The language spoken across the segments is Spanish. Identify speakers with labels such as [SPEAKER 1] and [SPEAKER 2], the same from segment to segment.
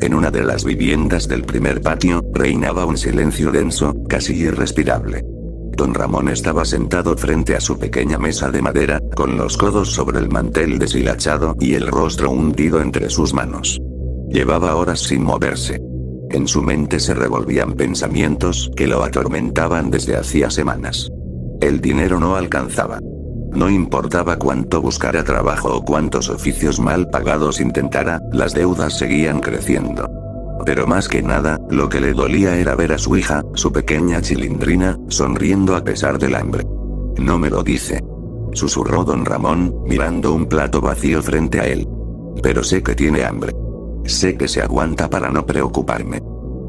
[SPEAKER 1] En una de las viviendas del primer patio, reinaba un silencio denso, casi irrespirable. Don Ramón estaba sentado frente a su pequeña mesa de madera, con los codos sobre el mantel deshilachado y el rostro hundido entre sus manos. Llevaba horas sin moverse. En su mente se revolvían pensamientos que lo atormentaban desde hacía semanas. El dinero no alcanzaba. No importaba cuánto buscara trabajo o cuántos oficios mal pagados intentara, las deudas seguían creciendo. Pero más que nada, lo que le dolía era ver a su hija, su pequeña Chilindrina, sonriendo a pesar del hambre. No me lo dice, susurró don Ramón, mirando un plato vacío frente a él. Pero sé que tiene hambre. Sé que se aguanta para no preocuparme.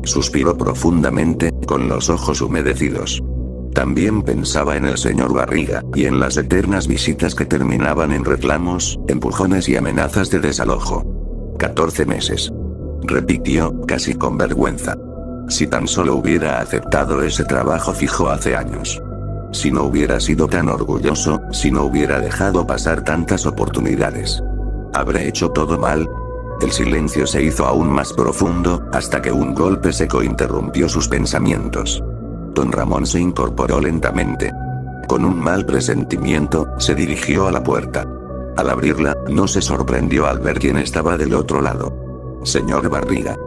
[SPEAKER 1] Suspiró profundamente, con los ojos humedecidos. También pensaba en el señor Barriga, y en las eternas visitas que terminaban en reclamos, empujones y amenazas de desalojo. 14 meses. Repitió, casi con vergüenza. Si tan solo hubiera aceptado ese trabajo fijo hace años. Si no hubiera sido tan orgulloso, si no hubiera dejado pasar tantas oportunidades. ¿Habré hecho todo mal? El silencio se hizo aún más profundo, hasta que un golpe seco interrumpió sus pensamientos. Don Ramón se incorporó lentamente. Con un mal presentimiento, se dirigió a la puerta. Al abrirla, no se sorprendió al ver quién estaba del otro lado. Señor Barriga,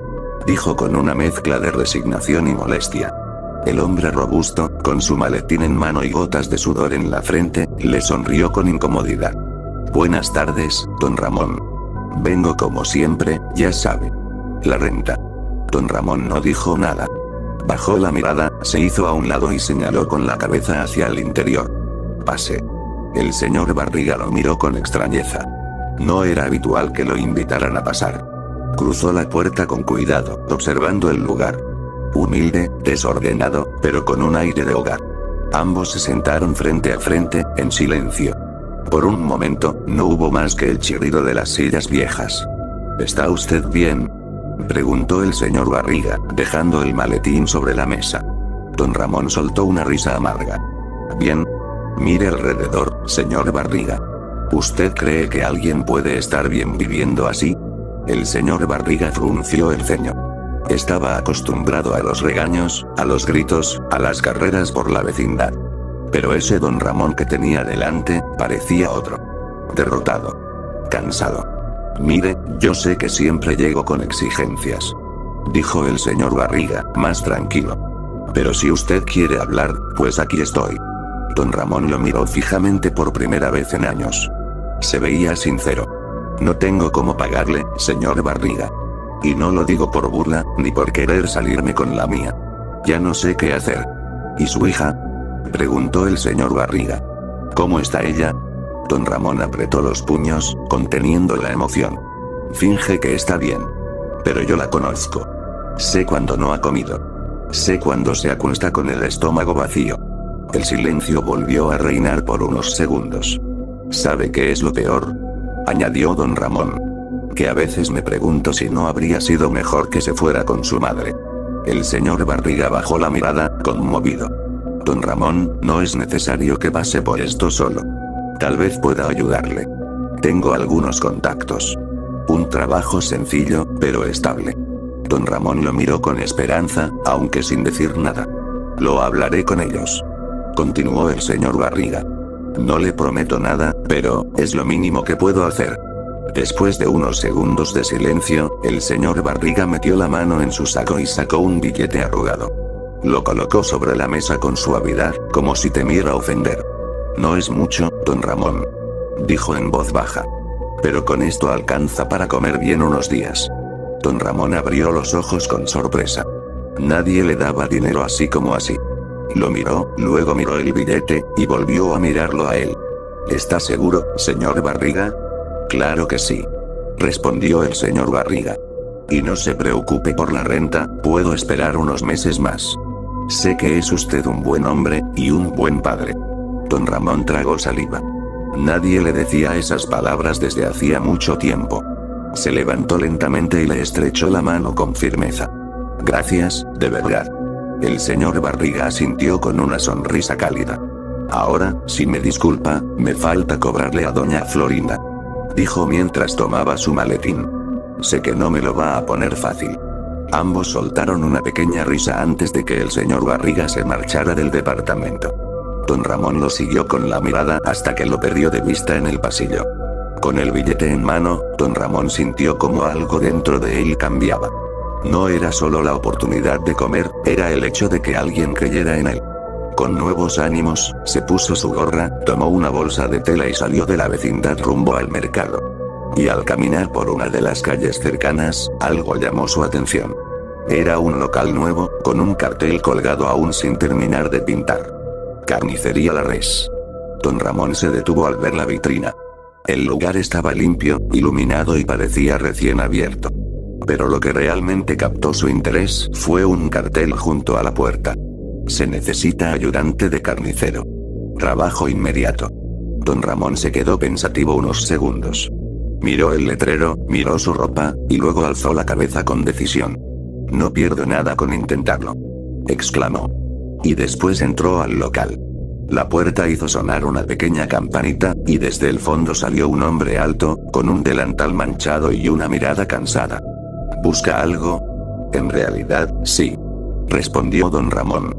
[SPEAKER 1] dijo con una mezcla de resignación y molestia. El hombre robusto, con su maletín en mano y gotas de sudor en la frente, le sonrió con incomodidad. Buenas tardes, don Ramón. Vengo como siempre, ya sabe. La renta. Don Ramón no dijo nada. Bajó la mirada, se hizo a un lado y señaló con la cabeza hacia el interior. Pase. El señor Barriga lo miró con extrañeza. No era habitual que lo invitaran a pasar. Cruzó la puerta con cuidado, observando el lugar. Humilde, desordenado, pero con un aire de hogar. Ambos se sentaron frente a frente, en silencio. Por un momento, no hubo más que el chirrido de las sillas viejas. ¿Está usted bien?, preguntó el señor Barriga, dejando el maletín sobre la mesa. Don Ramón soltó una risa amarga. Bien. Mire alrededor, señor Barriga. ¿Usted cree que alguien puede estar bien viviendo así? El señor Barriga frunció el ceño. Estaba acostumbrado a los regaños, a los gritos, a las carreras por la vecindad. Pero ese don Ramón que tenía delante, parecía otro. Derrotado. Cansado. Mire, yo sé que siempre llego con exigencias, dijo el señor Barriga, más tranquilo. Pero si usted quiere hablar, pues aquí estoy. Don Ramón lo miró fijamente por primera vez en años. Se veía sincero. No tengo cómo pagarle, señor Barriga. Y no lo digo por burla, ni por querer salirme con la mía. Ya no sé qué hacer. ¿Y su hija?, preguntó el señor Barriga. ¿Cómo está ella? Don Ramón apretó los puños, conteniendo la emoción. Finge que está bien. Pero yo la conozco. Sé cuando no ha comido. Sé cuando se acuesta con el estómago vacío. El silencio volvió a reinar por unos segundos. ¿Sabe qué es lo peor?, añadió don Ramón. Que a veces me pregunto si no habría sido mejor que se fuera con su madre. El señor Barriga bajó la mirada, conmovido. Don Ramón, no es necesario que pase por esto solo. Tal vez pueda ayudarle. Tengo algunos contactos. Un trabajo sencillo, pero estable. Don Ramón lo miró con esperanza, aunque sin decir nada. Lo hablaré con ellos, continuó el señor Barriga. No le prometo nada, pero es lo mínimo que puedo hacer. Después de unos segundos de silencio, el señor Barriga metió la mano en su saco y sacó un billete arrugado. Lo colocó sobre la mesa con suavidad, como si temiera ofender. No es mucho, don Ramón, dijo en voz baja. Pero con esto alcanza para comer bien unos días. Don Ramón abrió los ojos con sorpresa. Nadie le daba dinero así como así. Lo miró, luego miró el billete, y volvió a mirarlo a él. ¿Está seguro, señor Barriga? Claro que sí, respondió el señor Barriga. Y no se preocupe por la renta, puedo esperar unos meses más. Sé que es usted un buen hombre, y un buen padre. Don Ramón tragó saliva. Nadie le decía esas palabras desde hacía mucho tiempo. Se levantó lentamente y le estrechó la mano con firmeza. Gracias, de verdad. El señor Barriga asintió con una sonrisa cálida. Ahora, si me disculpa, me falta cobrarle a doña Florinda, dijo mientras tomaba su maletín. sé que no me lo va a poner fácil. Ambos soltaron una pequeña risa antes de que el señor Barriga se marchara del departamento. Don Ramón lo siguió con la mirada hasta que lo perdió de vista en el pasillo. Con el billete en mano, don Ramón sintió como algo dentro de él cambiaba. No era solo la oportunidad de comer, era el hecho de que alguien creyera en él. Con nuevos ánimos, se puso su gorra, tomó una bolsa de tela y salió de la vecindad rumbo al mercado. Y al caminar por una de las calles cercanas, algo llamó su atención. Era un local nuevo, con un cartel colgado aún sin terminar de pintar. Carnicería La Res. Don Ramón se detuvo al ver la vitrina. El lugar estaba limpio, iluminado y parecía recién abierto. Pero lo que realmente captó su interés fue un cartel junto a la puerta. Se necesita ayudante de carnicero. Trabajo inmediato. Don Ramón se quedó pensativo unos segundos. Miró el letrero, miró su ropa, y luego alzó la cabeza con decisión. No pierdo nada con intentarlo, exclamó. Y después entró al local. La puerta hizo sonar una pequeña campanita, y desde el fondo salió un hombre alto, con un delantal manchado y una mirada cansada. ¿Busca algo? En realidad, sí, respondió don Ramón.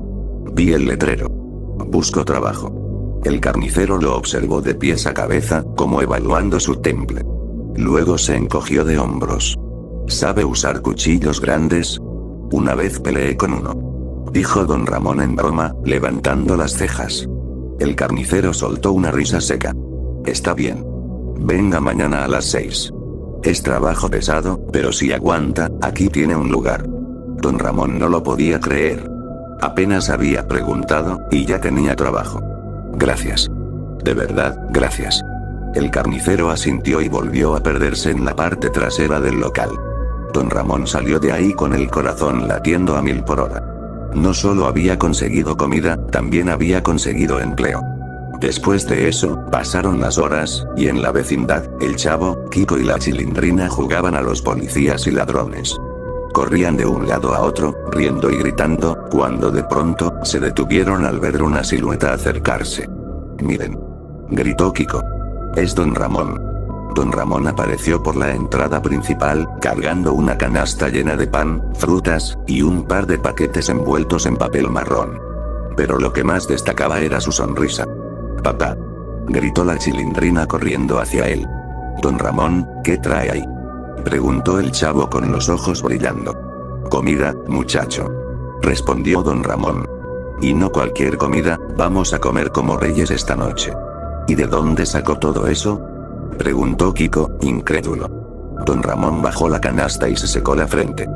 [SPEAKER 1] Vi el letrero. Busco trabajo. El carnicero lo observó de pies a cabeza, como evaluando su temple. Luego se encogió de hombros. ¿Sabe usar cuchillos grandes? Una vez peleé con uno, dijo don Ramón en broma, levantando las cejas. El carnicero soltó una risa seca. Está bien. Venga mañana a las 6. Es trabajo pesado, pero si aguanta, aquí tiene un lugar. Don Ramón no lo podía creer. Apenas había preguntado, y ya tenía trabajo. Gracias. De verdad, gracias. El carnicero asintió y volvió a perderse en la parte trasera del local. Don Ramón salió de ahí con el corazón latiendo a 1000 por hora. No solo había conseguido comida, también había conseguido empleo. Después de eso, pasaron las horas, y en la vecindad, el Chavo, Kiko y la Chilindrina jugaban a los policías y ladrones. Corrían de un lado a otro, riendo y gritando, cuando de pronto, se detuvieron al ver una silueta acercarse. Miren, gritó Kiko. Es don Ramón. Don Ramón apareció por la entrada principal, cargando una canasta llena de pan, frutas, y un par de paquetes envueltos en papel marrón. Pero lo que más destacaba era su sonrisa. Papá, gritó la Chilindrina corriendo hacia él. Don Ramón, ¿qué trae ahí?, preguntó el Chavo con los ojos brillando. Comida, muchacho, respondió don Ramón. Y no cualquier comida, vamos a comer como reyes esta noche. ¿Y de dónde sacó todo eso?, preguntó Kiko, incrédulo. Don Ramón bajó la canasta y se secó la frente.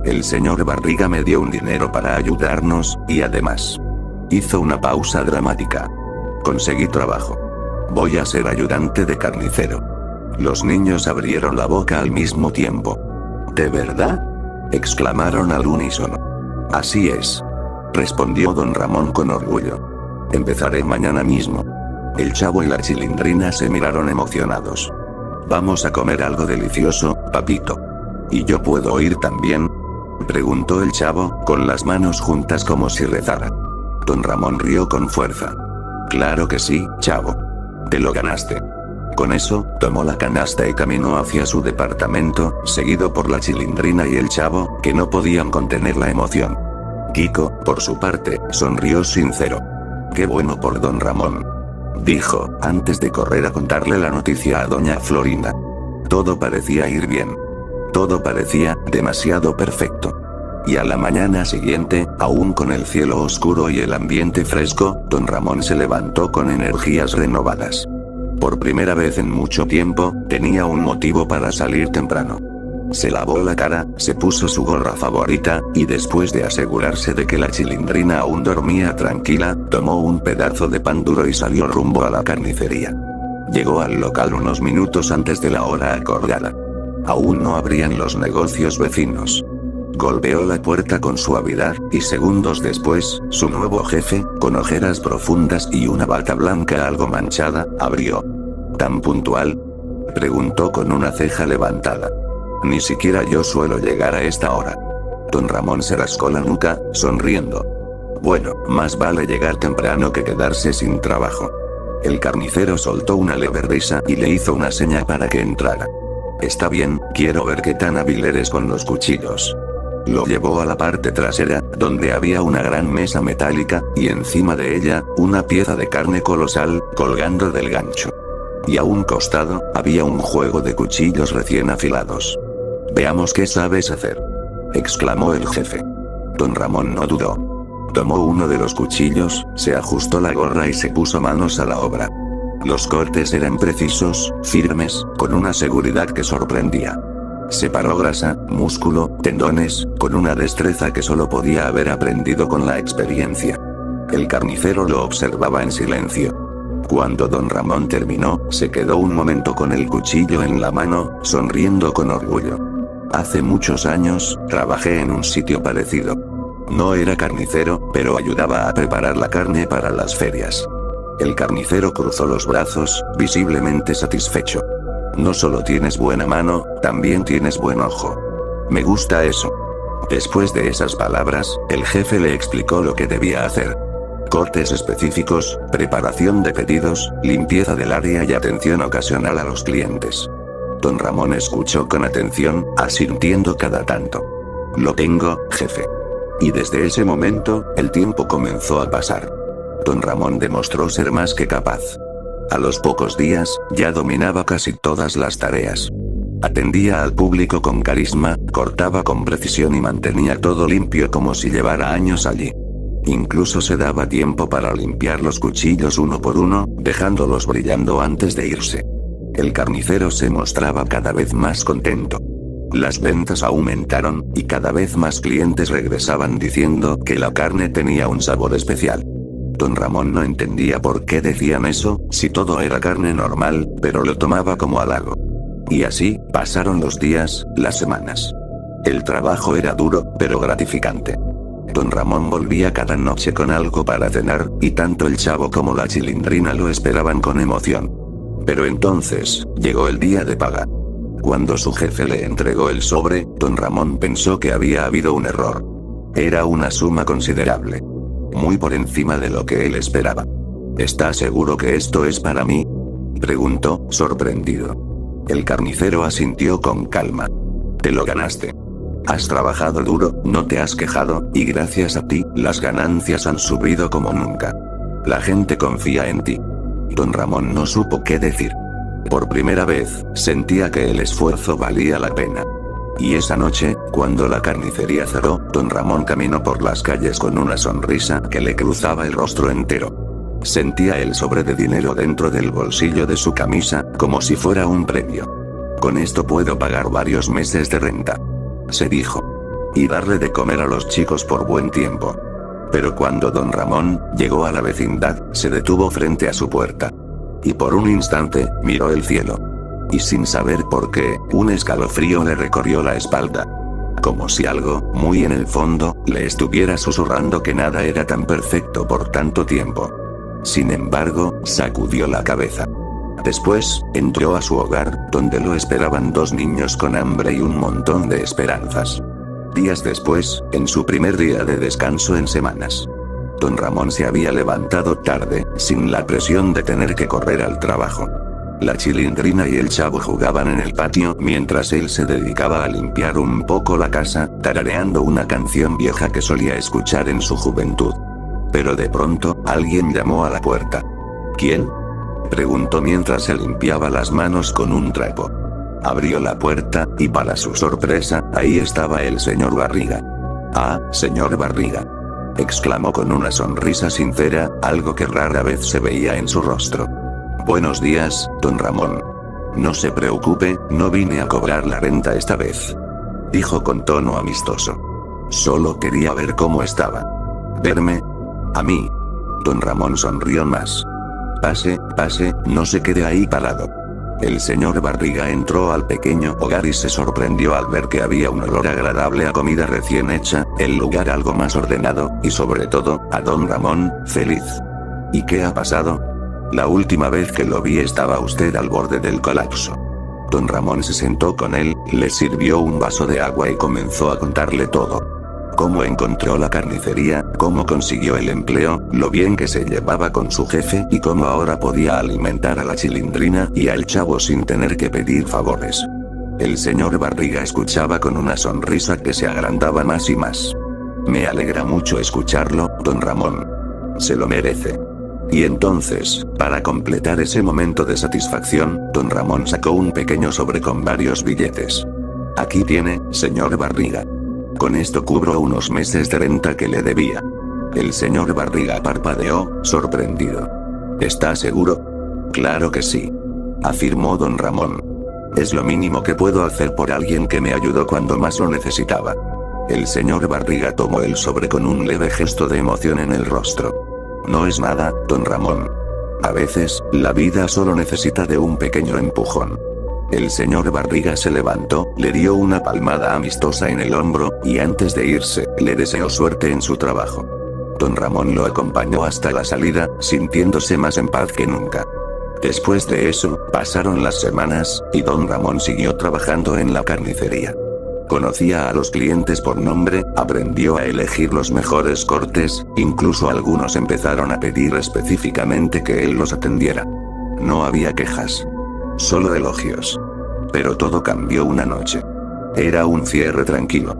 [SPEAKER 1] El señor Barriga me dio un dinero para ayudarnos, y además, hizo una pausa dramática. Conseguí trabajo. Voy a ser ayudante de carnicero. Los niños abrieron la boca al mismo tiempo. ¿De verdad?, exclamaron al unísono. Así es, respondió don Ramón con orgullo. Empezaré mañana mismo. El Chavo y la Chilindrina se miraron emocionados. Vamos a comer algo delicioso, papito. ¿Y yo puedo ir también?, preguntó el Chavo, con las manos juntas como si rezara. Don Ramón rió con fuerza. Claro que sí, Chavo. Te lo ganaste. Con eso, tomó la canasta y caminó hacia su departamento, seguido por la Chilindrina y el Chavo, que no podían contener la emoción. Kiko, por su parte, sonrió sincero. Qué bueno por don Ramón, dijo, antes de correr a contarle la noticia a doña Florinda. Todo parecía ir bien. Todo parecía demasiado perfecto. Y a la mañana siguiente, aún con el cielo oscuro y el ambiente fresco, don Ramón se levantó con energías renovadas. Por primera vez en mucho tiempo, tenía un motivo para salir temprano. Se lavó la cara, se puso su gorra favorita, y después de asegurarse de que la Chilindrina aún dormía tranquila, tomó un pedazo de pan duro y salió rumbo a la carnicería. Llegó al local unos minutos antes de la hora acordada. Aún no abrían los negocios vecinos. Golpeó la puerta con suavidad, y segundos después, su nuevo jefe, con ojeras profundas y una bata blanca algo manchada, abrió. ¿Tan puntual?, preguntó con una ceja levantada. Ni siquiera yo suelo llegar a esta hora. Don Ramón se rascó la nuca, sonriendo. Bueno, más vale llegar temprano que quedarse sin trabajo. El carnicero soltó una leve risa y le hizo una seña para que entrara. Está bien, quiero ver qué tan hábil eres con los cuchillos. Lo llevó a la parte trasera, donde había una gran mesa metálica, y encima de ella, una pieza de carne colosal, colgando del gancho. Y a un costado, había un juego de cuchillos recién afilados. Veamos qué sabes hacer, exclamó el jefe. Don Ramón no dudó. Tomó uno de los cuchillos, se ajustó la gorra y se puso manos a la obra. Los cortes eran precisos, firmes, con una seguridad que sorprendía. Separó grasa, músculo, tendones, con una destreza que solo podía haber aprendido con la experiencia. El carnicero lo observaba en silencio. Cuando don Ramón terminó, se quedó un momento con el cuchillo en la mano, sonriendo con orgullo. Hace muchos años, trabajé en un sitio parecido. No era carnicero, pero ayudaba a preparar la carne para las ferias. El carnicero cruzó los brazos, visiblemente satisfecho. No solo tienes buena mano, también tienes buen ojo. Me gusta eso. Después de esas palabras, el jefe le explicó lo que debía hacer. Cortes específicos, preparación de pedidos, limpieza del área y atención ocasional a los clientes. Don Ramón escuchó con atención, asintiendo cada tanto. Lo tengo, jefe. Y desde ese momento, el tiempo comenzó a pasar. Don Ramón demostró ser más que capaz. A los pocos días, ya dominaba casi todas las tareas. Atendía al público con carisma, cortaba con precisión y mantenía todo limpio como si llevara años allí. Incluso se daba tiempo para limpiar los cuchillos uno por uno, dejándolos brillando antes de irse. El carnicero se mostraba cada vez más contento. Las ventas aumentaron, y cada vez más clientes regresaban diciendo que la carne tenía un sabor especial. Don Ramón no entendía por qué decían eso, si todo era carne normal, pero lo tomaba como halago. Y así, pasaron los días, las semanas. El trabajo era duro, pero gratificante. Don Ramón volvía cada noche con algo para cenar, y tanto el chavo como la Chilindrina lo esperaban con emoción. Pero entonces, llegó el día de paga. Cuando su jefe le entregó el sobre, don Ramón pensó que había habido un error. Era una suma considerable. Muy por encima de lo que él esperaba. ¿Estás seguro que esto es para mí?, preguntó, sorprendido. El carnicero asintió con calma. Te lo ganaste. Has trabajado duro, no te has quejado, y gracias a ti, las ganancias han subido como nunca. La gente confía en ti. Don Ramón no supo qué decir. Por primera vez, sentía que el esfuerzo valía la pena. Y esa noche, cuando la carnicería cerró, don Ramón caminó por las calles con una sonrisa que le cruzaba el rostro entero. Sentía el sobre de dinero dentro del bolsillo de su camisa, como si fuera un premio. Con esto puedo pagar varios meses de renta, se dijo. Y darle de comer a los chicos por buen tiempo. Pero cuando don Ramón llegó a la vecindad, se detuvo frente a su puerta. Y por un instante, miró el cielo. Y sin saber por qué, un escalofrío le recorrió la espalda. Como si algo, muy en el fondo, le estuviera susurrando que nada era tan perfecto por tanto tiempo. Sin embargo, sacudió la cabeza. Después, entró a su hogar, donde lo esperaban dos niños con hambre y un montón de esperanzas. Días después, en su primer día de descanso en semanas. Don Ramón se había levantado tarde, sin la presión de tener que correr al trabajo. La Chilindrina y el chavo jugaban en el patio mientras él se dedicaba a limpiar un poco la casa, tarareando una canción vieja que solía escuchar en su juventud. Pero de pronto, alguien llamó a la puerta. ¿Quién?, preguntó mientras se limpiaba las manos con un trapo. Abrió la puerta, y para su sorpresa, ahí estaba el señor Barriga. «Ah, señor Barriga», exclamó con una sonrisa sincera, algo que rara vez se veía en su rostro. «Buenos días, don Ramón. No se preocupe, no vine a cobrar la renta esta vez», dijo con tono amistoso. «Solo quería ver cómo estaba». «¿Verme? ¿A mí?». Don Ramón sonrió más. «Pase, pase, no se quede ahí parado». El señor Barriga entró al pequeño hogar y se sorprendió al ver que había un olor agradable a comida recién hecha, el lugar algo más ordenado, y sobre todo, a don Ramón, feliz. «¿Y qué ha pasado? La última vez que lo vi estaba usted al borde del colapso». Don Ramón se sentó con él, le sirvió un vaso de agua y comenzó a contarle todo. Cómo encontró la carnicería, cómo consiguió el empleo, lo bien que se llevaba con su jefe y cómo ahora podía alimentar a la Chilindrina y al chavo sin tener que pedir favores. El señor Barriga escuchaba con una sonrisa que se agrandaba más y más. Me alegra mucho escucharlo, don Ramón. Se lo merece. Y entonces, para completar ese momento de satisfacción, don Ramón sacó un pequeño sobre con varios billetes. Aquí tiene, señor Barriga. Con esto cubro unos meses de renta que le debía. El señor Barriga parpadeó, sorprendido. ¿Está seguro? Claro que sí. Afirmó don Ramón. Es lo mínimo que puedo hacer por alguien que me ayudó cuando más lo necesitaba. El señor Barriga tomó el sobre con un leve gesto de emoción en el rostro. No es nada, don Ramón. A veces, la vida solo necesita de un pequeño empujón. El señor Barriga se levantó, le dio una palmada amistosa en el hombro, y antes de irse, le deseó suerte en su trabajo. Don Ramón lo acompañó hasta la salida, sintiéndose más en paz que nunca. Después de eso, pasaron las semanas, y don Ramón siguió trabajando en la carnicería. Conocía a los clientes por nombre, aprendió a elegir los mejores cortes, incluso algunos empezaron a pedir específicamente que él los atendiera. No había quejas. Solo elogios. Pero todo cambió una noche. Era un cierre tranquilo.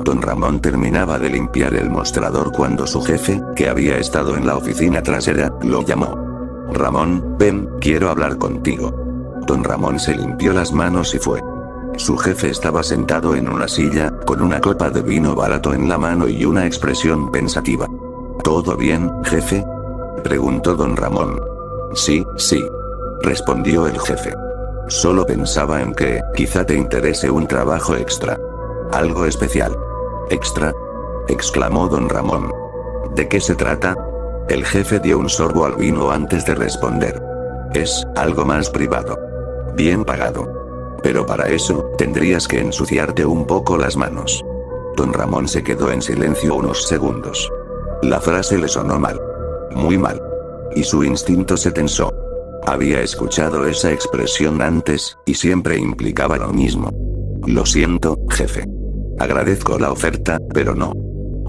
[SPEAKER 1] Don Ramón terminaba de limpiar el mostrador cuando su jefe, que había estado en la oficina trasera, lo llamó. Ramón, ven, quiero hablar contigo. Don Ramón se limpió las manos y fue. Su jefe estaba sentado en una silla, con una copa de vino barato en la mano y una expresión pensativa. ¿Todo bien, jefe? Preguntó don Ramón. Sí, sí. Respondió el jefe. Solo pensaba en que, quizá te interese un trabajo extra. Algo especial. ¿Extra? Exclamó don Ramón. ¿De qué se trata? El jefe dio un sorbo al vino antes de responder. Es algo más privado. Bien pagado. Pero para eso, tendrías que ensuciarte un poco las manos. Don Ramón se quedó en silencio unos segundos. La frase le sonó mal. Muy mal. Y su instinto se tensó. Había escuchado esa expresión antes, y siempre implicaba lo mismo. Lo siento, jefe. Agradezco la oferta, pero no.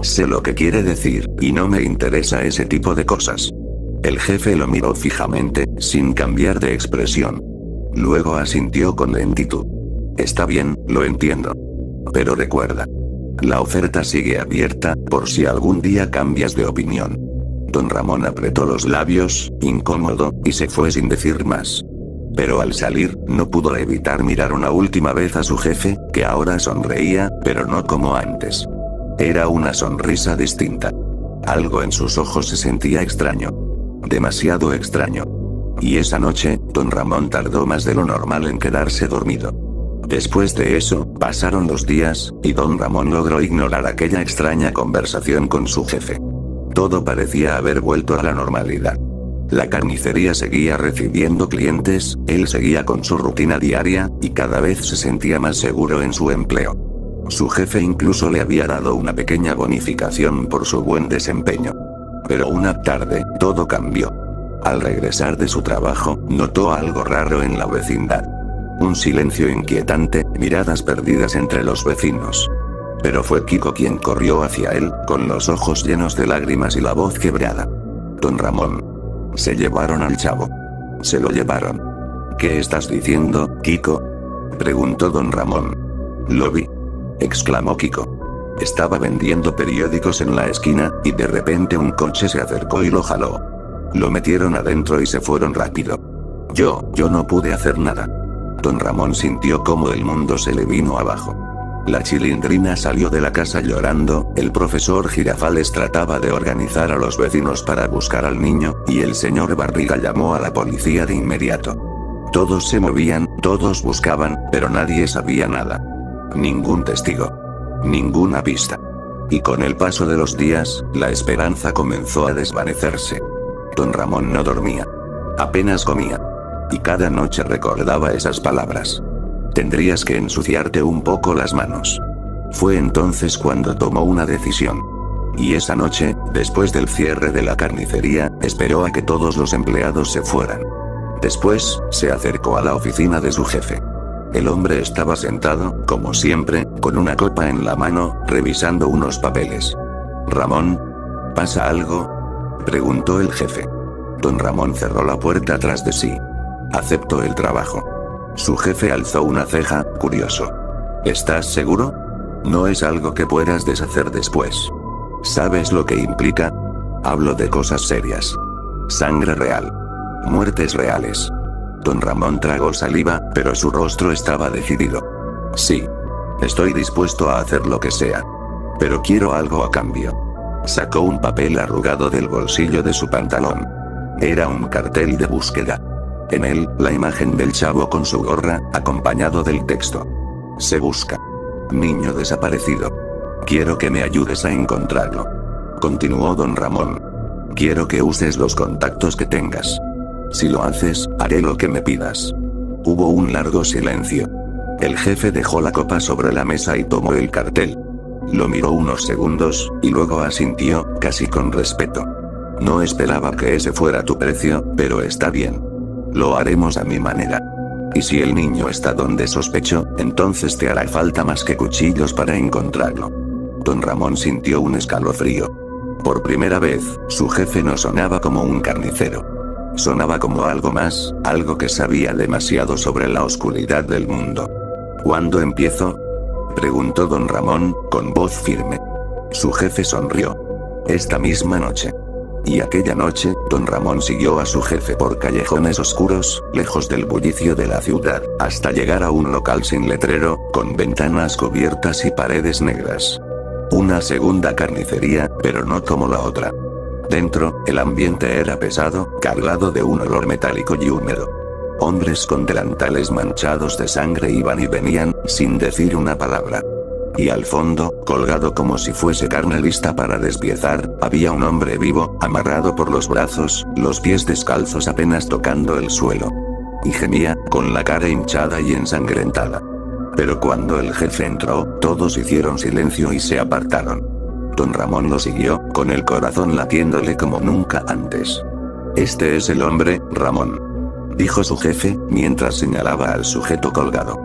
[SPEAKER 1] Sé lo que quiere decir, y no me interesa ese tipo de cosas. El jefe lo miró fijamente, sin cambiar de expresión. Luego asintió con lentitud. Está bien, lo entiendo. Pero recuerda. La oferta sigue abierta, por si algún día cambias de opinión. Don Ramón apretó los labios, incómodo, y se fue sin decir más. Pero al salir, no pudo evitar mirar una última vez a su jefe, que ahora sonreía, pero no como antes. Era una sonrisa distinta. Algo en sus ojos se sentía extraño. Demasiado extraño. Y esa noche, don Ramón tardó más de lo normal en quedarse dormido. Después de eso, pasaron los días, y don Ramón logró ignorar aquella extraña conversación con su jefe. Todo parecía haber vuelto a la normalidad. La carnicería seguía recibiendo clientes, él seguía con su rutina diaria, y cada vez se sentía más seguro en su empleo. Su jefe incluso le había dado una pequeña bonificación por su buen desempeño. Pero una tarde, todo cambió. Al regresar de su trabajo, notó algo raro en la vecindad. Un silencio inquietante, miradas perdidas entre los vecinos. Pero fue Kiko quien corrió hacia él, con los ojos llenos de lágrimas y la voz quebrada. Don Ramón. Se llevaron al chavo. Se lo llevaron. ¿Qué estás diciendo, Kiko? Preguntó don Ramón. Lo vi. Exclamó Kiko. Estaba vendiendo periódicos en la esquina, y de repente un coche se acercó y lo jaló. Lo metieron adentro y se fueron rápido. Yo no pude hacer nada. Don Ramón sintió como el mundo se le vino abajo. La Chilindrina salió de la casa llorando, el profesor Girafales trataba de organizar a los vecinos para buscar al niño, y el señor Barriga llamó a la policía de inmediato. Todos se movían, todos buscaban, pero nadie sabía nada. Ningún testigo. Ninguna pista. Y con el paso de los días, la esperanza comenzó a desvanecerse. Don Ramón no dormía. Apenas comía. Y cada noche recordaba esas palabras. Tendrías que ensuciarte un poco las manos. Fue entonces cuando tomó una decisión. Y esa noche, después del cierre de la carnicería, esperó a que todos los empleados se fueran. Después, se acercó a la oficina de su jefe. El hombre estaba sentado, como siempre, con una copa en la mano, revisando unos papeles. «Ramón, ¿pasa algo?», preguntó el jefe. Don Ramón cerró la puerta tras de sí. «Acepto el trabajo». Su jefe alzó una ceja, curioso. ¿Estás seguro? No es algo que puedas deshacer después. ¿Sabes lo que implica? Hablo de cosas serias. Sangre real. Muertes reales. Don Ramón tragó saliva, pero su rostro estaba decidido. Sí. Estoy dispuesto a hacer lo que sea. Pero quiero algo a cambio. Sacó un papel arrugado del bolsillo de su pantalón. Era un cartel de búsqueda. En él, la imagen del chavo con su gorra, acompañado del texto. Se busca. Niño desaparecido. Quiero que me ayudes a encontrarlo. Continuó don Ramón. Quiero que uses los contactos que tengas. Si lo haces, haré lo que me pidas. Hubo un largo silencio. El jefe dejó la copa sobre la mesa y tomó el cartel. Lo miró unos segundos, y luego asintió, casi con respeto. No esperaba que ese fuera tu precio, pero está bien. Lo haremos a mi manera. Y si el niño está donde sospecho, entonces te hará falta más que cuchillos para encontrarlo. Don Ramón sintió un escalofrío. Por primera vez, su jefe no sonaba como un carnicero. Sonaba como algo más, algo que sabía demasiado sobre la oscuridad del mundo. ¿Cuándo empiezo?, preguntó don Ramón, con voz firme. Su jefe sonrió. Esta misma noche. Y aquella noche, don Ramón siguió a su jefe por callejones oscuros, lejos del bullicio de la ciudad, hasta llegar a un local sin letrero, con ventanas cubiertas y paredes negras. Una segunda carnicería, pero no como la otra. Dentro, el ambiente era pesado, cargado de un olor metálico y húmedo. Hombres con delantales manchados de sangre iban y venían, sin decir una palabra. Y al fondo, colgado como si fuese carne lista para despiezar, había un hombre vivo, amarrado por los brazos, los pies descalzos apenas tocando el suelo. Y gemía, con la cara hinchada y ensangrentada. Pero cuando el jefe entró, todos hicieron silencio y se apartaron. Don Ramón lo siguió, con el corazón latiéndole como nunca antes. Este es el hombre, Ramón, dijo su jefe, mientras señalaba al sujeto colgado.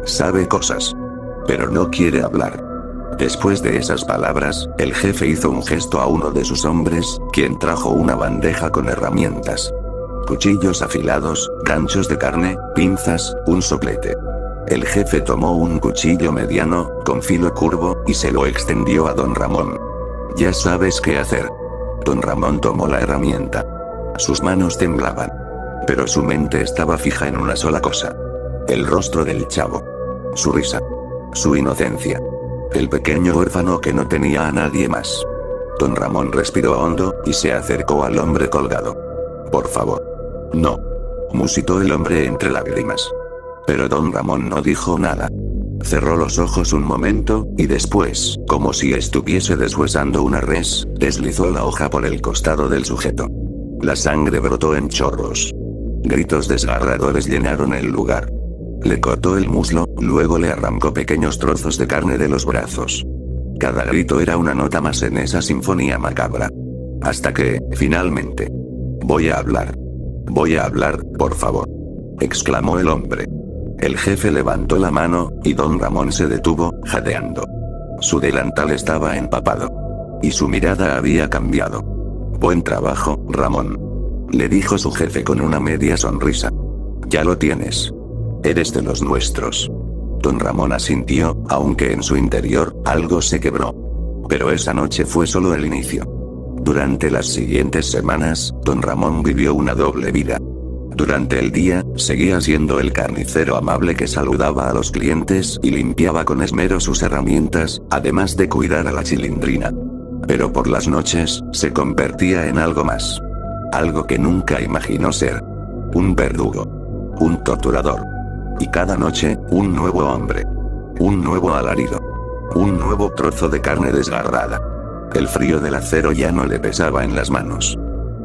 [SPEAKER 1] Sabe cosas. Pero no quiere hablar. Después de esas palabras, el jefe hizo un gesto a uno de sus hombres, quien trajo una bandeja con herramientas. Cuchillos afilados, ganchos de carne, pinzas, un soplete. El jefe tomó un cuchillo mediano, con filo curvo, y se lo extendió a don Ramón. Ya sabes qué hacer. Don Ramón tomó la herramienta. Sus manos temblaban. Pero su mente estaba fija en una sola cosa. El rostro del chavo. Su risa. Su inocencia. El pequeño huérfano que no tenía a nadie más. Don Ramón respiró hondo, y se acercó al hombre colgado. Por favor. No. Musitó el hombre entre lágrimas. Pero don Ramón no dijo nada. Cerró los ojos un momento, y después, como si estuviese deshuesando una res, deslizó la hoja por el costado del sujeto. La sangre brotó en chorros. Gritos desgarradores llenaron el lugar. Le cortó el muslo, luego le arrancó pequeños trozos de carne de los brazos. Cada grito era una nota más en esa sinfonía macabra. Hasta que, finalmente. Voy a hablar. Voy a hablar, por favor. Exclamó el hombre. El jefe levantó la mano, y don Ramón se detuvo, jadeando. Su delantal estaba empapado. Y su mirada había cambiado. Buen trabajo, Ramón, le dijo su jefe con una media sonrisa. Ya lo tienes. Eres de los nuestros. Don Ramón asintió, aunque en su interior, algo se quebró. Pero esa noche fue solo el inicio. Durante las siguientes semanas, don Ramón vivió una doble vida. Durante el día, seguía siendo el carnicero amable que saludaba a los clientes y limpiaba con esmero sus herramientas, además de cuidar a la Chilindrina. Pero por las noches, se convertía en algo más. Algo que nunca imaginó ser. Un verdugo. Un torturador. Y cada noche, un nuevo hombre. Un nuevo alarido. Un nuevo trozo de carne desgarrada. El frío del acero ya no le pesaba en las manos.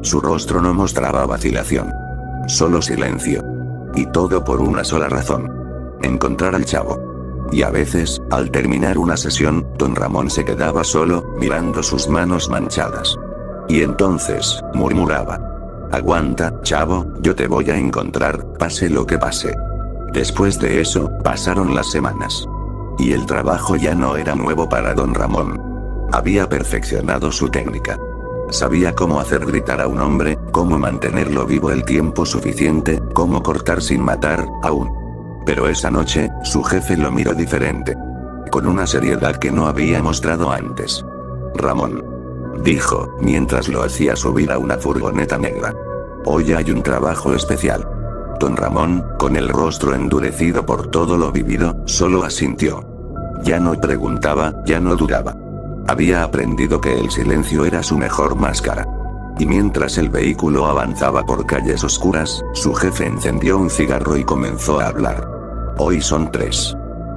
[SPEAKER 1] Su rostro no mostraba vacilación. Solo silencio. Y todo por una sola razón. Encontrar al chavo. Y a veces, al terminar una sesión, don Ramón se quedaba solo, mirando sus manos manchadas. Y entonces, murmuraba. Aguanta, chavo, yo te voy a encontrar, pase lo que pase. Después de eso, pasaron las semanas. Y el trabajo ya no era nuevo para don Ramón. Había perfeccionado su técnica. Sabía cómo hacer gritar a un hombre, cómo mantenerlo vivo el tiempo suficiente, cómo cortar sin matar, aún. Pero esa noche, su jefe lo miró diferente. Con una seriedad que no había mostrado antes. Ramón. Dijo, mientras lo hacía subir a una furgoneta negra. Hoy hay un trabajo especial. Don Ramón, con el rostro endurecido por todo lo vivido, solo asintió. Ya no preguntaba, ya no dudaba. Había aprendido que el silencio era su mejor máscara. Y mientras el vehículo avanzaba por calles oscuras, su jefe encendió un cigarro y comenzó a hablar. Hoy son 3.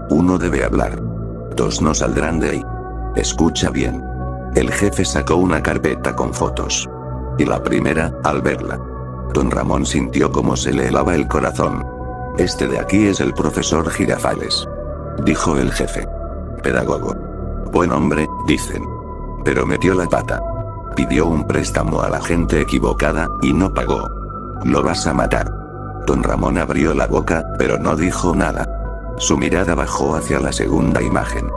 [SPEAKER 1] 1 debe hablar. 2 no saldrán de ahí. Escucha bien. El jefe sacó una carpeta con fotos. Y la primera, al verla, don Ramón sintió como se le helaba el corazón. Este de aquí es el profesor Girafales. Dijo el jefe. Pedagogo. Buen hombre, dicen. Pero metió la pata. Pidió un préstamo a la gente equivocada, y no pagó. Lo vas a matar. Don Ramón abrió la boca, pero no dijo nada. Su mirada bajó hacia la segunda imagen.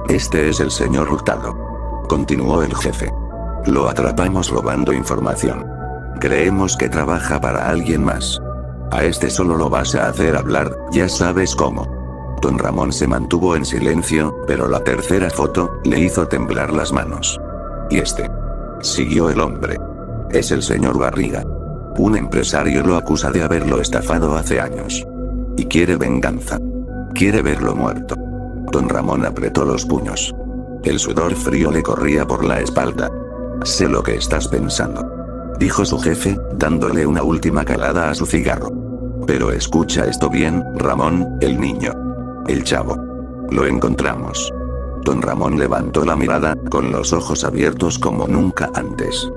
[SPEAKER 1] Este es el señor Hurtado. Continuó el jefe. Lo atrapamos robando información. Creemos que trabaja para alguien más. A este solo lo vas a hacer hablar, ya sabes cómo. Don Ramón se mantuvo en silencio, pero la tercera foto le hizo temblar las manos. Y este. Siguió el hombre. Es el señor Barriga. Un empresario lo acusa de haberlo estafado hace años. Y quiere venganza. Quiere verlo muerto. Don Ramón apretó los puños. El sudor frío le corría por la espalda. Sé lo que estás pensando. Dijo su jefe, dándole una última calada a su cigarro. Pero escucha esto bien, Ramón, el niño. El chavo. Lo encontramos. Don Ramón levantó la mirada, con los ojos abiertos como nunca antes.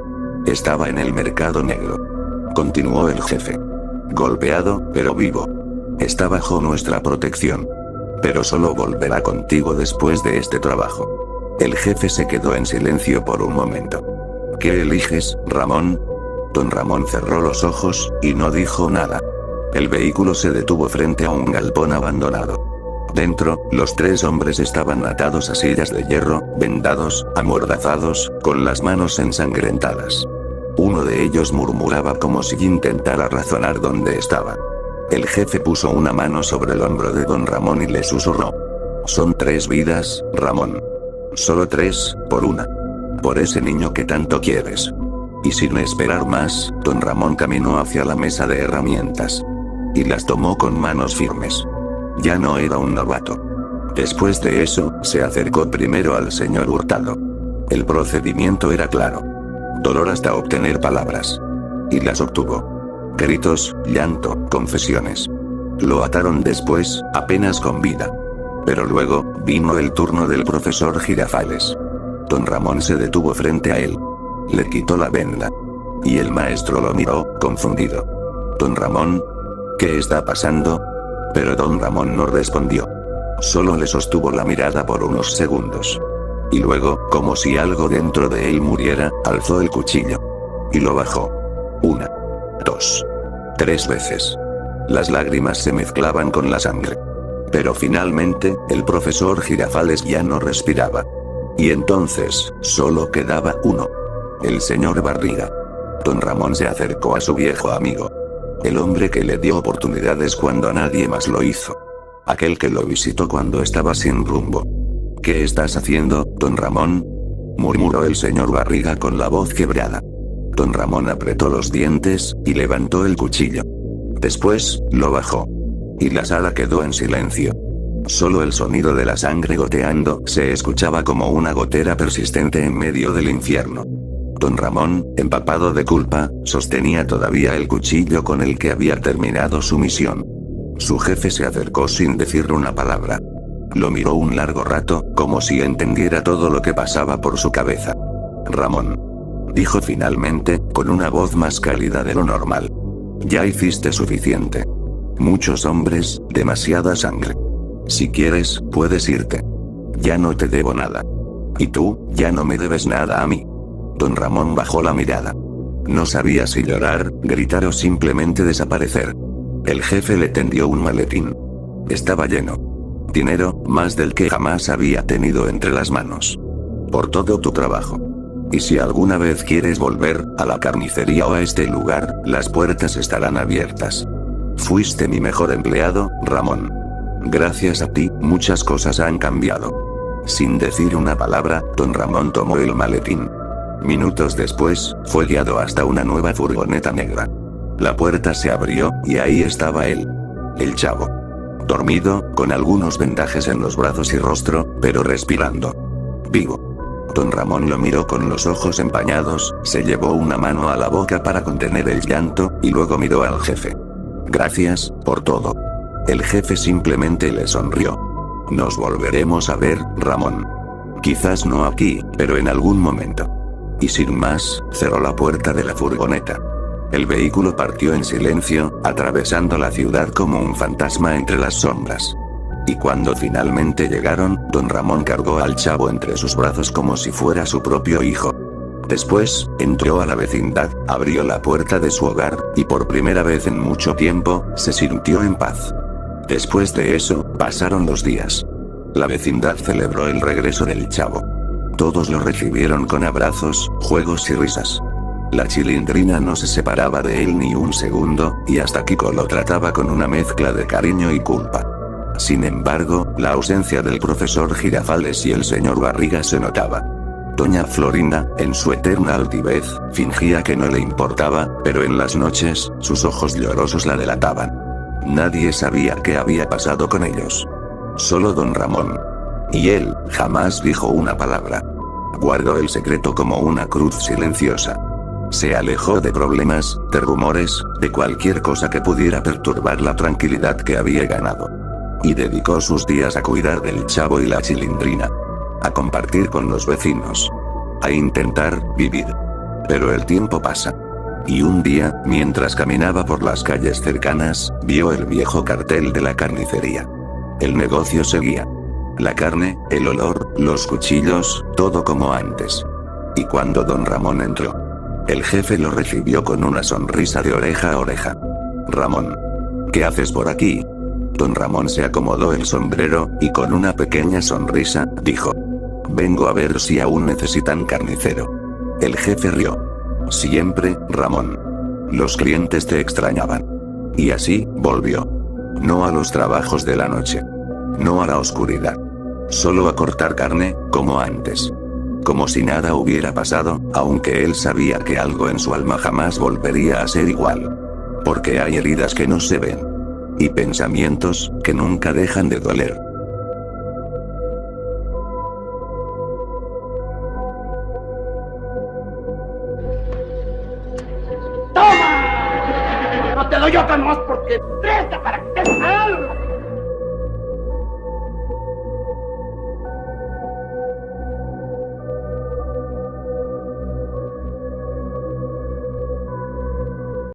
[SPEAKER 1] Estaba en el mercado negro. Continuó el jefe. Golpeado, pero vivo. Está bajo nuestra protección. Pero solo volverá contigo después de este trabajo. El jefe se quedó en silencio por un momento. ¿Qué eliges, Ramón? Don Ramón cerró los ojos, y no dijo nada. El vehículo se detuvo frente a un galpón abandonado. Dentro, los 3 hombres estaban atados a sillas de hierro, vendados, amordazados, con las manos ensangrentadas. Uno de ellos murmuraba como si intentara razonar dónde estaba. El jefe puso una mano sobre el hombro de don Ramón y le susurró. Son 3 vidas, Ramón. Solo 3, por una. Por ese niño que tanto quieres. Y sin esperar más, don Ramón caminó hacia la mesa de herramientas. Y las tomó con manos firmes. Ya no era un novato. Después de eso, se acercó primero al señor Hurtado. El procedimiento era claro. Dolor hasta obtener palabras. Y las obtuvo. Gritos, llanto, confesiones. Lo ataron después, apenas con vida. Pero luego, vino el turno del profesor Girafales. Don Ramón se detuvo frente a él. Le quitó la venda. Y el maestro lo miró, confundido. Don Ramón, ¿qué está pasando? Pero don Ramón no respondió. Solo le sostuvo la mirada por unos segundos. Y luego, como si algo dentro de él muriera, alzó el cuchillo. Y lo bajó. 1, 2, 3 veces. Las lágrimas se mezclaban con la sangre. Pero finalmente, el profesor Girafales ya no respiraba. Y entonces, solo quedaba uno. El señor Barriga. Don Ramón se acercó a su viejo amigo. El hombre que le dio oportunidades cuando nadie más lo hizo. Aquel que lo visitó cuando estaba sin rumbo. ¿Qué estás haciendo, don Ramón? Murmuró el señor Barriga con la voz quebrada. Don Ramón apretó los dientes, y levantó el cuchillo. Después, lo bajó. Y la sala quedó en silencio. Solo el sonido de la sangre goteando se escuchaba como una gotera persistente en medio del infierno. Don Ramón, empapado de culpa, sostenía todavía el cuchillo con el que había terminado su misión. Su jefe se acercó sin decir una palabra. Lo miró un largo rato, como si entendiera todo lo que pasaba por su cabeza. Ramón. Dijo finalmente, con una voz más cálida de lo normal. Ya hiciste suficiente. Muchos hombres, demasiada sangre. Si quieres, puedes irte. Ya no te debo nada. Y tú, ya no me debes nada a mí. Don Ramón bajó la mirada. No sabía si llorar, gritar o simplemente desaparecer. El jefe le tendió un maletín. Estaba lleno. Dinero, más del que jamás había tenido entre las manos. Por todo tu trabajo. Y si alguna vez quieres volver, a la carnicería o a este lugar, las puertas estarán abiertas. Fuiste mi mejor empleado, Ramón. Gracias a ti, muchas cosas han cambiado. Sin decir una palabra, don Ramón tomó el maletín. Minutos después, fue guiado hasta una nueva furgoneta negra. La puerta se abrió, y ahí estaba él. El chavo. Dormido, con algunos vendajes en los brazos y rostro, pero respirando. Vivo. Don Ramón lo miró con los ojos empañados, se llevó una mano a la boca para contener el llanto, y luego miró al jefe. Gracias, por todo. El jefe simplemente le sonrió. Nos volveremos a ver, Ramón. Quizás no aquí, pero en algún momento. Y sin más, cerró la puerta de la furgoneta. El vehículo partió en silencio, atravesando la ciudad como un fantasma entre las sombras. Y cuando finalmente llegaron, don Ramón cargó al chavo entre sus brazos como si fuera su propio hijo. Después, entró a la vecindad, abrió la puerta de su hogar, y por primera vez en mucho tiempo, se sintió en paz. Después de eso, pasaron los días. La vecindad celebró el regreso del chavo. Todos lo recibieron con abrazos, juegos y risas. La Chilindrina no se separaba de él ni un segundo, y hasta Kiko lo trataba con una mezcla de cariño y culpa. Sin embargo, la ausencia del profesor Girafales y el señor Barriga se notaba. Doña Florinda, en su eterna altivez, fingía que no le importaba, pero en las noches, sus ojos llorosos la delataban. Nadie sabía qué había pasado con ellos. Solo don Ramón. Y él, jamás dijo una palabra. Guardó el secreto como una cruz silenciosa. Se alejó de problemas, de rumores, de cualquier cosa que pudiera perturbar la tranquilidad que había ganado. Y dedicó sus días a cuidar del chavo y la Chilindrina. A compartir con los vecinos. A intentar vivir. Pero el tiempo pasa. Y un día, mientras caminaba por las calles cercanas, vio el viejo cartel de la carnicería. El negocio seguía. La carne, el olor, los cuchillos, todo como antes. Y cuando don Ramón entró, el jefe lo recibió con una sonrisa de oreja a oreja. Ramón. ¿Qué haces por aquí? Don Ramón se acomodó el sombrero, y con una pequeña sonrisa, dijo. Vengo a ver si aún necesitan carnicero. El jefe rió. Siempre, Ramón. Los clientes te extrañaban. Y así, volvió. No a los trabajos de la noche. No a la oscuridad. Solo a cortar carne, como antes. Como si nada hubiera pasado, aunque él sabía que algo en su alma jamás volvería a ser igual. Porque hay heridas que no se ven. Y pensamientos, que nunca dejan de doler.
[SPEAKER 2] ¡Toma! No te doy otra más porque presta para que te salga.